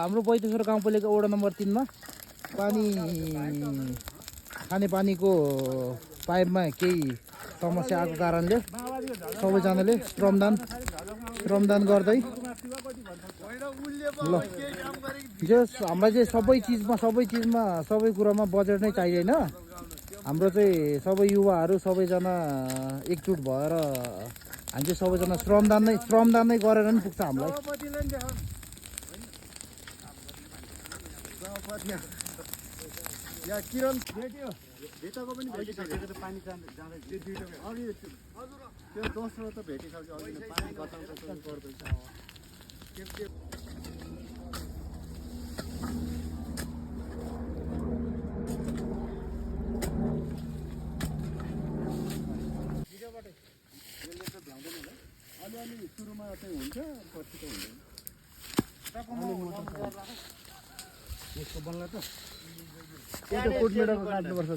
हाम्रो बैतेश्वर गाउँपालिका वडा नम्बर 3 मा पानी खाने पानीको पाइपमा केही समस्या आएको कारणले सबैजनाले श्रमदान गर्दै ल जस हामीलाई चाहिँ सबै कुरामा बजेट नै चाहिदैन। हाम्रो चाहिँ सबै युवाहरू सबैजना एकजुट भएर हामी चाहिँ सबैजना श्रमदान नै गरेर नि पुग्छ हामीलाई। या किरण भेट्यो भेटाको पनि भेटिसक्यो पानी जाँदैछ अघि त्यो दोस्रो त भेटिसक्यो अघि पानी बचाउँछ गर्दैछ अलिअलि सुरुमा चाहिँ हुन्छ पछि त हुँदैन यसको बल्ल त त्यो फुट मिटरको काट्नुपर्छ